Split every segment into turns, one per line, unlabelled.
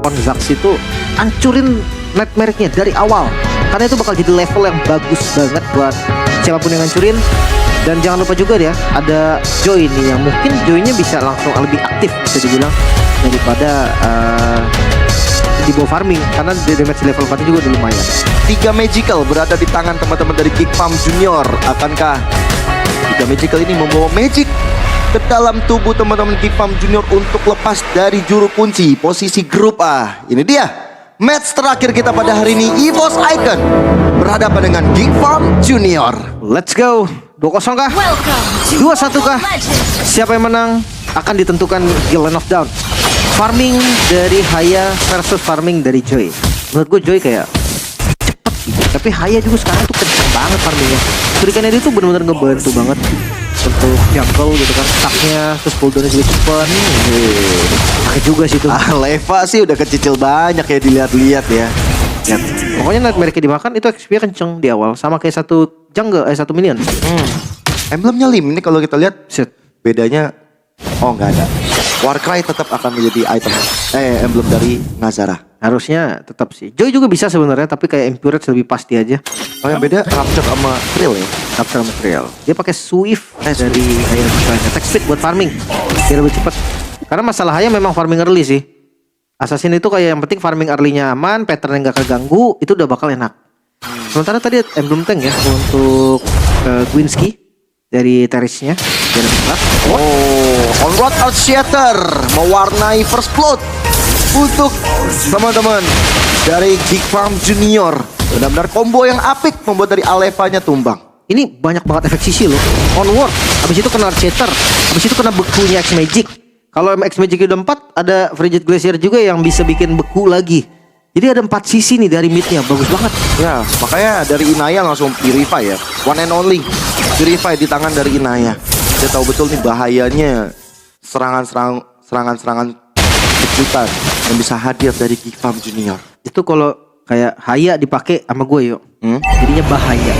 lawan Zax itu hancurin Nightmare-nya dari awal, karena itu bakal jadi level yang bagus banget buat siapapun yang ngancurin. Dan jangan lupa juga ya, ada Joy nih yang mungkin Joy-nya bisa langsung lebih aktif bisa dibilang daripada di bawah farming, karena di damage level 4 juga udah lumayan.
3 magical berada di tangan teman-teman dari Geek Farm Junior. Akankah 3 magical ini membawa magic ke dalam tubuh teman-teman Geek Farm Junior untuk lepas dari juru kunci posisi grup A? Ini dia match terakhir kita pada hari ini. EVOS Icon berhadapan dengan Geek Farm Junior.
Let's go. 2-0 kah? 2-1 kah? Siapa yang menang akan ditentukan di Line of Down. Farming dari Haya versus farming dari Joy. Menurut gue Joy kayak cepet gitu, tapi Haya juga sekarang tuh kenceng banget farmingnya. Shuriken dia tuh bener-bener ngebantu banget untuk jungle gitu kan, stacknya, terus cooldownnya juga cepet. Pakai juga sih tuh.
Leva sih udah kecicil banyak ya, dilihat-lihat ya.
Ya, pokoknya Nightmare dimakan itu XP kenceng di awal, sama kayak satu jungle, satu minion.
Emblemnya Lim ini kalau kita lihat
Set.
bedanya, oh nggak ada. Warcry tetap akan menjadi item emblem dari Nazara.
Harusnya tetap sih. Joy juga bisa sebenarnya, tapi kayak Impurage lebih pasti aja.
Oh yang beda Rapture sama Thrill ya.
Rapture material. Dia pakai Swift dari Haya misalnya. Attack speed buat farming. Biar lebih cepat. Karena masalah Haya memang farming early sih. Assassin itu kayak yang penting farming early-nya aman, pattern-nya gak keganggu, itu udah bakal enak. Sementara tadi emblem tank ya untuk Gwinsky dari Terisnya.
Oh, Onward Earth Shatter mewarnai first blood untuk teman-teman dari Geek Farm Junior. Benar-benar combo yang apik membuat dari Alevanya tumbang.
Ini banyak banget efek sisi loh. Onward, habis itu kena Shatter, habis itu kena bekunya X Magic. Kalau X Magic udah 4, ada Frigid Glacier juga yang bisa bikin beku lagi. Jadi ada 4 sisi nih dari midnya, bagus banget.
Ya, makanya dari Inaya langsung Purify ya. One and only Purify di tangan dari Inaya. Dia tahu betul nih bahayanya serangan-serangan kejutan yang bisa hadir dari Geek Farm Junior.
Itu kalau kayak Haya dipakai sama gue yuk. Jadinya bahaya.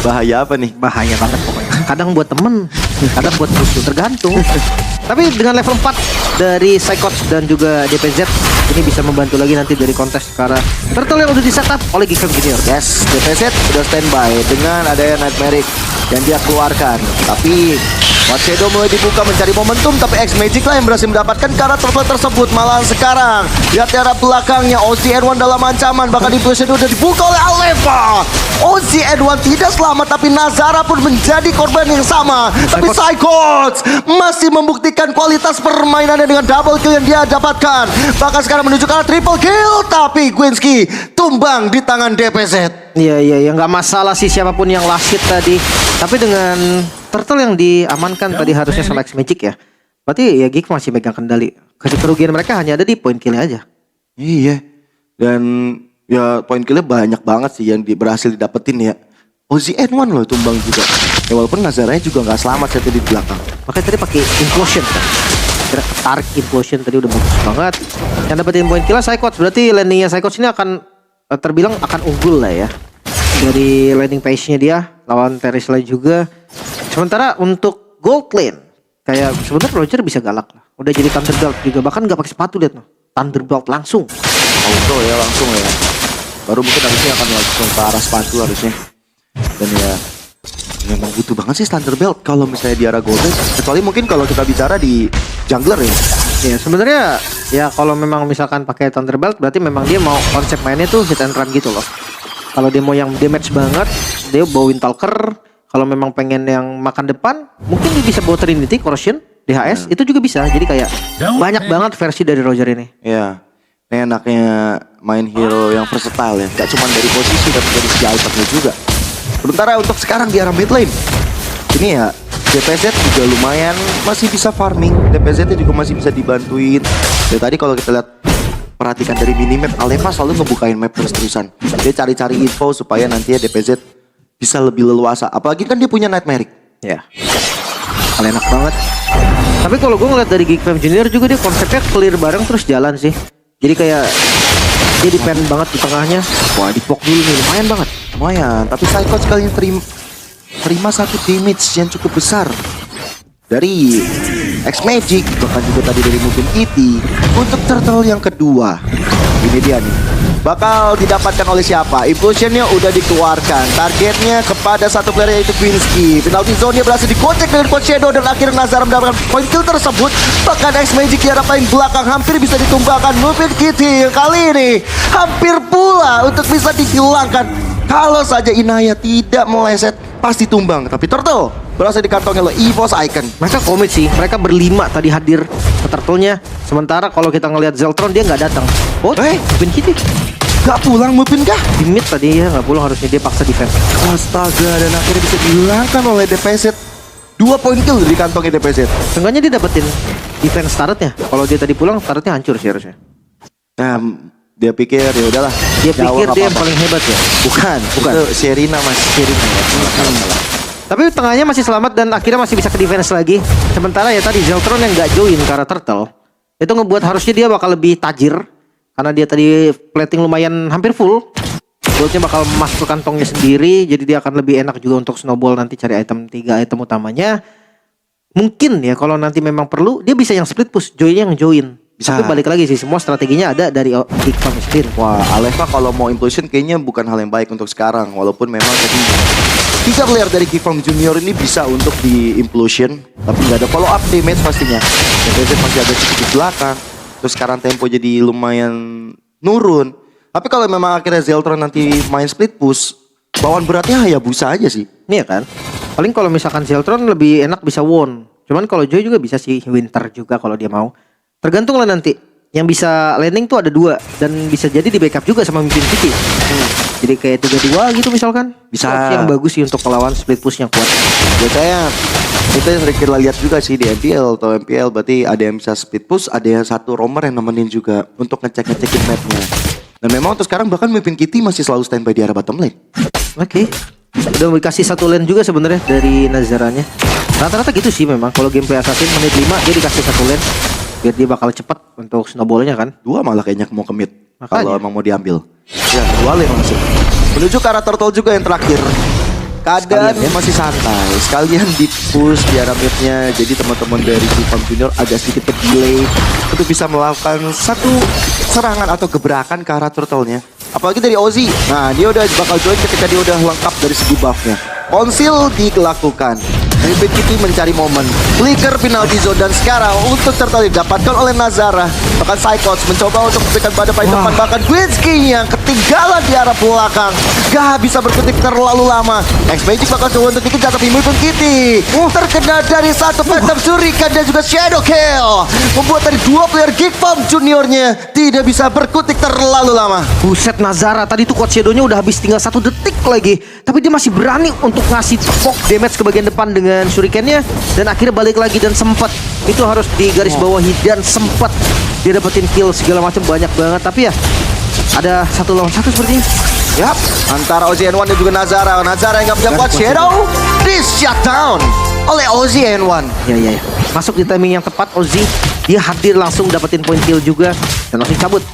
Bahaya apa nih?
Bahaya banget pokoknya. Kadang buat temen, kadang buat musuh, tergantung. Tapi dengan level 4 dari Psychots dan juga DPZ, ini bisa membantu lagi nanti dari kontes sekarang. Turtle yang udah di setup oleh Geek Farm Junior.
Yes, DPZ udah standby dengan adanya Nightmare yang dia keluarkan. Tapi Watch Shadow mulai dibuka mencari momentum, tapi X Magic lah yang berhasil mendapatkan karena turtle tersebut. Malahan sekarang lihat di arah belakangnya OCN1 dalam ancaman, bahkan di Shadow udah dibuka oleh Aleva. OCN1 tidak selamat, tapi Nazara pun menjadi korban yang sama. Tapi Psychots masih membuktikan kualitas permainannya dengan double kill yang dia dapatkan. Bahkan sekarang menuju ke arah triple kill, tapi Gwinsky tumbang di tangan DPZ.
Iya, nggak masalah sih siapapun yang last hit tadi. Tapi dengan Turtle yang diamankan tadi harusnya sama X Magic ya. Berarti ya Geek masih megang kendali. Kerugian mereka hanya ada di point kill aja.
Iya. Dan ya point killnya banyak banget sih yang berhasil didapetin ya. OZN1 loh tumbang juga. Ya walaupun Nazaranya juga nggak selamat saat di belakang.
Makanya tadi pakai Implosion kan. Tarik Implosion tadi udah bagus banget. Yang dapetin point kill Psychots. Berarti landingnya Psychots ini akan terbilang akan unggul lah ya. Dari landing page-nya dia lawan Terisla juga. Sementara untuk gold lane kayak sebenarnya Roger bisa galak lah. Udah jadi Thunderbelt juga, bahkan nggak pakai sepatu, lihat noh. Thunderbelt langsung.
Auto ya langsung ya. Baru mungkin harusnya akan langsung ke arah sepatu harusnya. Dan ya memang butuh banget sih Thunderbelt kalau misalnya di arah golden. Kecuali mungkin kalau kita bicara di jungler ya.
Ya sebenarnya ya kalau memang misalkan pakai Thunderbelt berarti memang dia mau konsep mainnya tuh hit and run gitu loh. Kalau dia mau yang damage banget, dia bawa Windtalker. Kalau memang pengen yang makan depan, mungkin dia bisa bawa Trinity, Corrosion, DHS, itu juga bisa. Jadi kayak banyak banget versi dari Roger ini.
Iya, ini enaknya main hero yang versatile ya. Gak cuma dari posisi, tapi dari segi itemnya juga. Sementara untuk sekarang di arah mid lane, ini ya DPZ juga lumayan masih bisa farming. DPZ juga masih bisa dibantuin. Ya tadi kalau kita lihat, perhatikan dari minimap, Aleva selalu ngebukain map terus-terusan. Dia cari-cari info supaya nantinya DPZ bisa lebih leluasa. Apalagi kan dia punya Nightmare.
Ya, enak banget. Tapi kalau gue ngeliat dari Geek Farm Junior juga dia konsepnya clear bareng terus jalan sih. Jadi kayak dia depend banget di tengahnya. Wah, di poke dulu nih, lumayan banget.
Lumayan, tapi Psycho sekali terima satu damage yang cukup besar dari X-Magic, bahkan juga tadi dari Mungkin Kitty. Untuk turtle yang kedua, ini dia nih. Bakal didapatkan oleh siapa? Implosionnya udah dikeluarkan. Targetnya kepada satu player yaitu Quincy. Penalty zone-nya berhasil dikocek dengan Coach Shadow dan akhirnya Nazar mendapatkan point kill tersebut. Bahkan X-Magic di arah paling belakang hampir bisa ditumbangkan. Mungkin Kitty yang kali ini hampir pula untuk bisa dihilangkan. Kalau saja Inaya tidak meleset, pasti tumbang. Tapi Turtle berhasil dikantongin oleh EVOS Icon.
Mereka komit sih, mereka berlima tadi hadir ke turtle-nya. Sementara kalau kita ngelihat Zeltron dia nggak datang. Oh, Mungkin Kitty
Gak pulang Mupin kah?
di mid tadi ya nggak pulang, harusnya dia paksa defense.
Astaga, dan akhirnya bisa dihilangkan oleh DPZ. 2 poin kill dari kantongnya DPZ.
Seenggaknya dia dapetin defense turretnya. Kalau dia tadi pulang, turretnya hancur sih harusnya.
Nah, dia pikir ya udahlah.
Dia
Jawa
pikir
nggak
dia yang
apa-apa.
paling hebat ya.
Bukan. Itu Sherina mas. Sherina ya.
Tapi tengahnya masih selamat dan akhirnya masih bisa ke defense lagi. Sementara ya tadi Zeltron yang nggak join karena turtle. Itu ngebuat harusnya dia bakal lebih tajir. Karena dia tadi plating lumayan hampir full. Goldnya bakal masuk ke kantongnya sendiri. Jadi dia akan lebih enak juga untuk snowball nanti cari item 3 item utamanya. Mungkin ya kalau nanti memang perlu dia bisa yang split push, joinnya yang join.
Bisa.
Tapi balik lagi sih semua strateginya ada dari Big Farm sendiri.
Wah, Alexa kalau mau implosion kayaknya bukan hal yang baik untuk sekarang. Walaupun memang tadi 3 player dari Kifam Junior ini bisa untuk di implosion, tapi nggak ada follow up damage pastinya. DPZ masih ada cukup di belakang. Terus sekarang tempo jadi lumayan nurun. Tapi kalau memang akhirnya Zeltron nanti main split push, bawaan beratnya Hayabusa aja sih.
Nih ya kan. Paling kalau misalkan Zeltron lebih enak bisa won. Cuman kalau Joy juga bisa sih Winter juga kalau dia mau. Tergantung lah nanti. Yang bisa landing tuh ada 2 dan bisa jadi di backup juga sama Mimpin City. Jadi kayak 3-2 gitu misalkan.
Bisa.
Opsi yang bagus sih untuk melawan split push yang kuat.
Biasanya itu yang sering kita lihat juga sih di MPL atau MPL, berarti ada yang bisa split push, ada yang satu roamer yang nemenin juga untuk ngecekin mapnya. Dan memang untuk sekarang bahkan Mimpin Kitty masih selalu standby di arah bottom lane.
Oke. Udah dikasih satu lane juga sebenarnya dari Nazaranya. Rata-rata gitu sih memang. Kalau gameplay Assassin menit 5 dia dikasih satu lane. Biar dia bakal cepat untuk snowballnya kan.
2 malah kayaknya mau commit
Makanya.
kalau emang mau diambil. Ya, 2 lane masih. Menuju ke arah turtle juga yang terakhir. Keadaan
Sekalian ya.
masih santai. Sekalian di push di arah midnya. Jadi teman-teman dari Kifam Junior agak sedikit delay untuk bisa melakukan satu serangan atau gebrakan ke arah turtle-nya. Apalagi dari Ozzy. Nah, dia udah bakal join ketika dia udah lengkap dari segi buff-nya. Konsil dilakukan. Mimpin Kitty mencari momen. Flicker penalty zone dan sekarang untuk turtle didapatkan oleh Nazara. Bahkan Psychos mencoba untuk memberikan pada paling depan. Bahkan Quincy yang ketinggalan di arah belakang. Gak bisa berkutik terlalu lama. X-Magic bakal coba untuk dikejar tapi Mimpin Kitty terkena dari satu Phantom Shuriken dan juga Shadow Kill. Membuat dari 2 player Geek Farm Juniornya tidak bisa berkutik terlalu lama.
Buset Nazara tadi tuh quad shadow-nya udah habis tinggal 1 detik lagi. Tapi dia masih berani untuk ngasih poke damage ke bagian depan dengan shurikennya. Dan akhirnya balik lagi dan sempat. Itu harus di garis bawahi dan sempat dia dapetin kill segala macam banyak banget. Tapi ya ada 1 lawan 1 sepertinya.
Yap, antara OZN1 dan juga Nazara. Nazara yang gak punya quad shadow di shutdown oleh OZN1.
Ya. Masuk di timing yang tepat Ozzy. Dia hadir langsung dapetin point kill juga. Dan langsung cabut.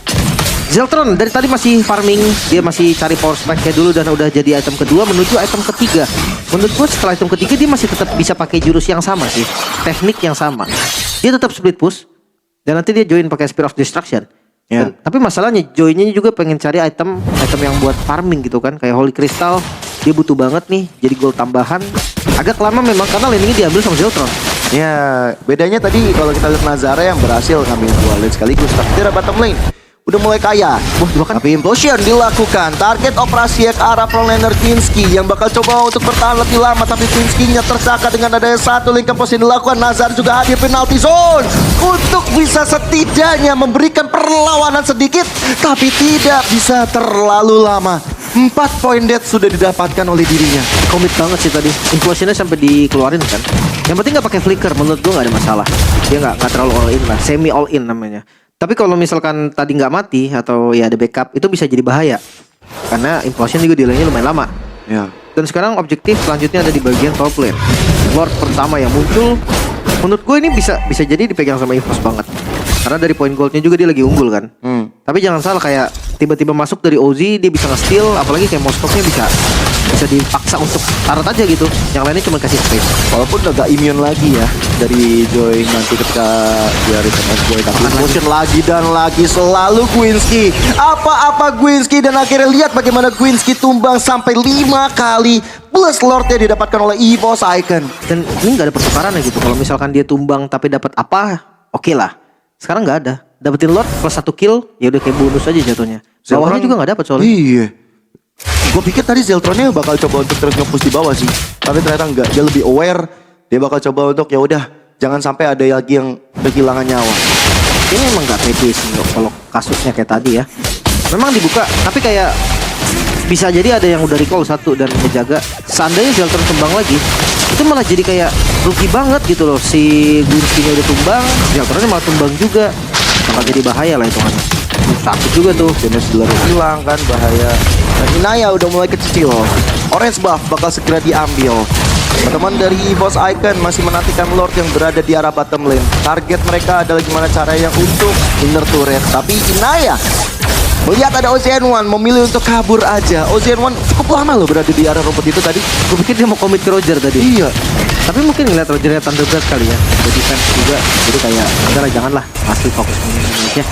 Zeltron dari tadi masih farming. Dia masih cari power spike-nya dulu. Dan udah jadi item kedua menuju item ketiga. Menurut gue setelah item ketiga dia masih tetap bisa pakai jurus yang sama sih. Teknik yang sama. Dia tetap split push. Dan nanti dia join pakai Spear of Destruction.
Ya.
Tapi masalahnya joinnya juga pengen cari item yang buat farming gitu kan. Kayak Holy Crystal. Dia butuh banget nih. Jadi gold tambahan. Agak lama memang karena landingnya diambil sama Zeltron.
Ya, bedanya tadi kalau kita lihat Nazara yang berhasil ngambil 2 lane sekaligus. Tapi dia bottom lane udah mulai kaya. Tapi implosion dilakukan. Target operasi ke arah frontlaner Quincy yang bakal coba untuk bertahan lebih lama. Tapi Quincy-nya tersangka dengan adanya 1 link compost yang dilakukan. Nazar juga hadir penalty zone untuk bisa setidaknya memberikan perlawanan sedikit. Tapi tidak bisa terlalu lama. 4 poin death sudah didapatkan oleh dirinya.
Komit banget sih tadi. Implosionnya sampai dikeluarin kan. Yang penting nggak pakai flicker. Menurut gue nggak ada masalah. Dia nggak terlalu all in lah. Semi all in namanya. Tapi kalau misalkan tadi nggak mati atau ya ada backup itu bisa jadi bahaya. Karena implosion juga delaynya lumayan lama.
Ya.
Dan sekarang objektif selanjutnya ada di bagian top lane. Lord pertama yang muncul. Menurut gue ini bisa jadi dipegang sama EVOS banget. Karena dari point goldnya juga dia lagi unggul kan. Tapi jangan salah kayak tiba-tiba masuk dari Ozzy dia bisa nge-steal. Apalagi kayak Moskownya bisa bisa dipaksa untuk taruh aja gitu. Yang lainnya cuma kasih space.
Walaupun agak immune lagi ya dari Joy nanti ketika dia return as Joy, tapi motion lagi dan lagi selalu Gwinski. Apa-apa Gwinski, dan akhirnya lihat bagaimana Gwinski tumbang sampai 5 kali. Plus Lordnya didapatkan oleh EVOS Icon.
Dan ini nggak ada pertukaran ya gitu. Kalau misalkan dia tumbang tapi dapat apa, oke lah. Sekarang nggak ada. Dapetin Lord plus 1 kill, ya udah kayak bonus aja jatuhnya. Bawahnya juga nggak dapat soalnya.
Iya. Gue pikir tadi Zeltronnya bakal coba untuk terus nge-push di bawah sih. Tapi ternyata enggak. Dia lebih aware. Dia bakal coba untuk ya udah jangan sampai ada lagi yang kehilangan nyawa.
Ini emang nggak pede sih kalau kasusnya kayak tadi ya. Memang dibuka, tapi kayak bisa jadi ada yang udah recall satu dan menjaga. Seandainya Zeltron tumbang lagi, itu malah jadi kayak rugi banget gitu loh. Si Gwinski-nya udah tumbang, Zeltronnya malah tumbang juga. Bakal jadi bahaya lah hitungannya. Sakit juga tuh.
Damage dealer hilang kan, bahaya. Dan Inaya udah mulai kecil. Orange buff bakal segera diambil. Teman-teman dari EVOS Icon masih menantikan Lord yang berada di arah bottom lane. Target mereka adalah gimana caranya untuk inner turret. Tapi Inaya melihat ada OZN1 memilih untuk kabur aja. OZN1 cukup lama loh berada di arah rumput itu tadi.
Gue pikir dia mau commit ke Roger tadi.
Iya.
Tapi mungkin ngeliat Rogernya Thunderbird kali ya. Jadi fans juga. Jadi kayak udahlah janganlah. Pasti fokus ini aja.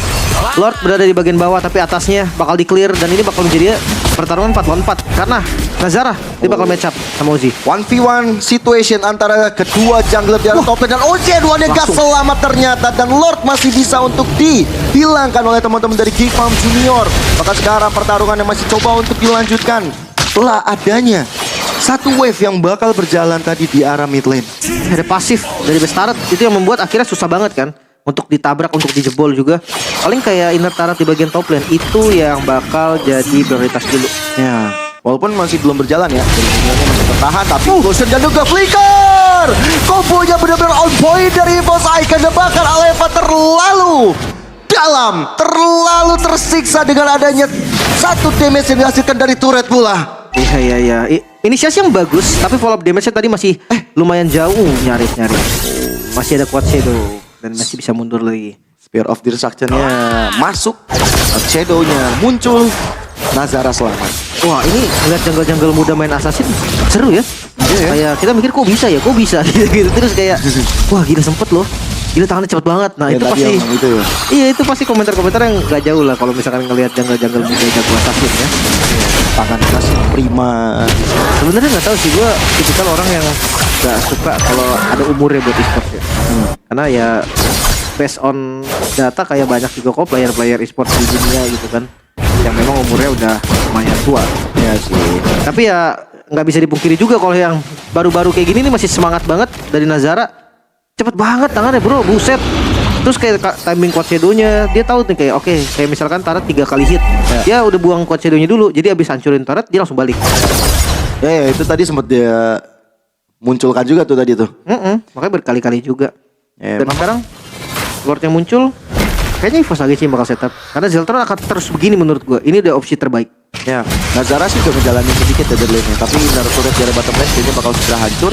Lord berada di bagian bawah tapi atasnya bakal di clear. Dan ini bakal menjadi pertarungan 4 lawan 4. Karena Nazara dia bakal match up sama Ozzy.
1v1 situation antara kedua jungler di arah top lane. Dan OZN1 yang gak selamat ternyata. Dan Lord masih bisa untuk dihilangkan oleh teman-teman dari Geek Farm Junior. Maka sekarang pertarungan yang masih coba untuk dilanjutkan setelah adanya satu wave yang bakal berjalan tadi di arah mid lane.
Ada pasif dari Bestaret. Itu yang membuat akhirnya susah banget kan untuk ditabrak, untuk dijebol juga. Paling kayak inner turret di bagian top lane. Itu yang bakal jadi prioritas dulu.
Ya, walaupun masih belum berjalan ya. Dari juniornya masih bertahan. Tapi Ghost dan juga Flicker. Kombonya benar-benar on point dari EVOS Icon. Dan bahkan Aleva terlalu dalam, terlalu tersiksa dengan adanya satu damage yang dihasilkan dari turret pula.
Iya. Inisiasi yang bagus, tapi follow up damage-nya tadi masih lumayan jauh, nyaris. Masih ada quad shadow dan masih bisa mundur lagi.
Spear of Destruction-nya masuk, Shadow-nya muncul, Nazara selamat.
Wah, ini ngeliat jungle-jungle muda main assassin seru ya.
Iya,
Kayak kita mikir kok bisa gitu. Terus kayak wah gila sempet loh. Gila tangannya cepet banget. Nah,
Ya,
itu
tadi
pasti
yang itu ya.
Iya, itu pasti komentar-komentar yang gak jauh lah kalau misalkan ngelihat jungle-jungle muda jago assassin ya.
Tangan masih prima.
Sebenarnya nggak tahu sih, gue tipikal orang yang nggak suka kalau ada umurnya buat e-sport ya. Karena ya based on data kayak banyak juga kok player-player e-sport di dunia gitu kan, yang memang umurnya udah lumayan tua.
Ya sih.
Tapi ya nggak bisa dipungkiri juga kalau yang baru-baru kayak gini nih masih semangat banget dari Nazara. Cepet banget tangannya bro, buset. Terus kayak timing quad shadow-nya, dia tahu nih kayak oke, kayak misalkan turret 3 kali hit, dia udah buang quad shadow-nya dulu, jadi abis hancurin turret dia langsung balik.
Ya, itu tadi sempat dia munculkan juga tuh tadi tuh.
Makanya berkali-kali juga. Dan
Emang.
sekarang Lord yang muncul, kayaknya EVOS lagi sih bakal setup. Karena Zeltron akan terus begini menurut gue. Ini udah opsi terbaik.
Ya, Nazara sih udah ngejalanin sedikit ya dari lane-nya, tapi inner turret dari bottom lane kayaknya bakal segera hancur.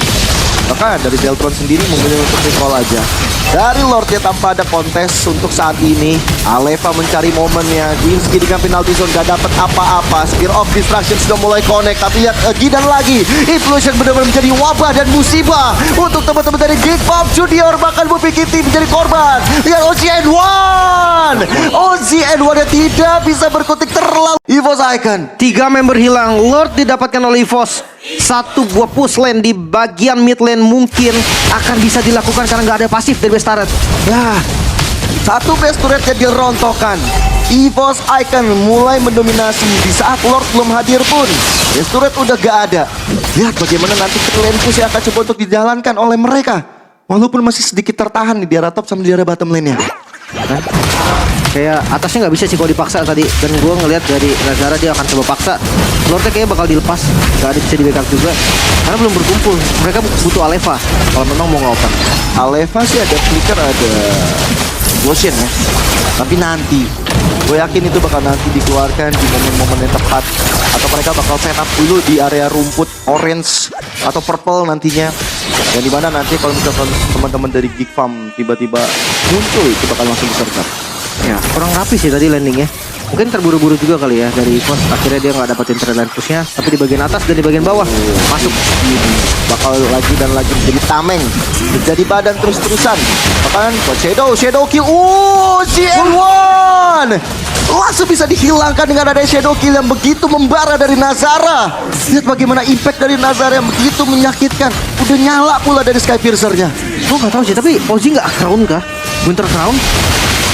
Bahkan dari Zeltron sendiri memilih untuk recall aja. Dari Lordnya tanpa ada kontes untuk saat ini. Aleva mencari momennya. Gwinski dengan penalty zone gak dapat apa-apa. Spear of Destruction sudah mulai connect, tapi lihat lagi dan lagi. Implosion benar-benar menjadi wabah dan musibah untuk teman-teman dari Geek Farm Junior. Bahkan Buffy Kitty menjadi korban. Lihat OZN1 yang tidak bisa berkutik terlalu. EVOS Icon
3 member hilang, Lord didapatkan oleh EVOS. Satu buah push lane di bagian mid lane mungkin akan bisa dilakukan karena nggak ada pasif dari Bestaret.
ya, satu base turretnya dirontokkan. EVOS Icon mulai mendominasi di saat Lord belum hadir pun. Base turret udah gak ada. Lihat bagaimana nanti lane push yang akan coba untuk dijalankan oleh mereka. Walaupun masih sedikit tertahan di arah top sama di arah bottom lane-nya.
Kan? Kayak atasnya nggak bisa sih kalau dipaksa tadi. Dan gue ngelihat dari Nazara dia akan coba paksa. Lordnya kayaknya bakal dilepas, nggak ada bisa di backup juga. Karena belum berkumpul. Mereka butuh Aleva kalau memang mau ngoper.
Aleva sih ada flicker, ada Goshen ya. Tapi nanti, gue yakin itu bakal nanti dikeluarkan di momen-momen yang tepat. Atau mereka bakal set up dulu di area rumput orange atau purple nantinya. Dan dimana nanti kalau misalkan teman-teman dari Geek Farm tiba-tiba muncul, itu bakal langsung disergap.
Ya kurang rapi sih tadi landingnya. Mungkin terburu-buru juga kali ya dari EVOS. Akhirnya dia nggak dapetin trailer pushnya, tapi di bagian atas dan di bagian bawah masuk.
Bakal lagi dan lagi menjadi tameng, menjadi badan terus-terusan. Bahkan buat Shadow kill. CN1 langsung bisa dihilangkan dengan ada shadow kill yang begitu membara dari Nazara. Lihat bagaimana impact dari Nazara yang begitu menyakitkan. Udah nyala pula dari Skypiercer-nya.
Gue nggak tahu sih, tapi Ozzy nggak crown kah? Winter crown?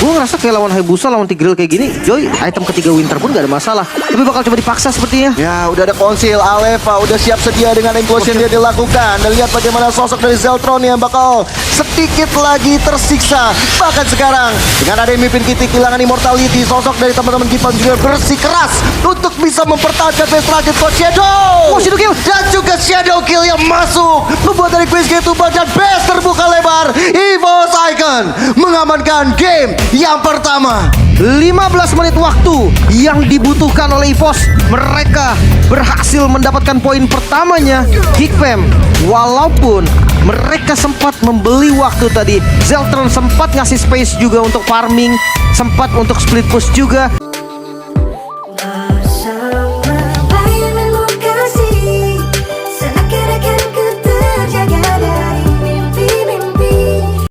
Gue ngerasa kayak lawan Hayabusa, lawan Tigreal kayak gini, Joy item ketiga Winter pun gak ada masalah. Tapi bakal coba dipaksa sepertinya.
Ya, udah ada konsil, Aleva udah siap sedia dengan implosion dia dilakukan. Dan lihat bagaimana sosok dari Zeltron yang bakal sedikit lagi tersiksa. Bahkan sekarang, dengan ada Mipin Kitty kehilangan immortality, sosok dari teman-teman Gipan juga bersikeras untuk bisa mempertahankan base terakhir buat Shadow.
Shadow kill.
Dan juga Shadow kill yang masuk, membuat dari Quiz G2 dan base terbuka lebar. EVOS Icon mengamankan game yang pertama.
15 menit waktu yang dibutuhkan oleh EVOS. Mereka berhasil mendapatkan poin pertamanya. Geekfam, walaupun mereka sempat membeli waktu tadi, Zeltron sempat ngasih space juga untuk farming, sempat untuk split push juga.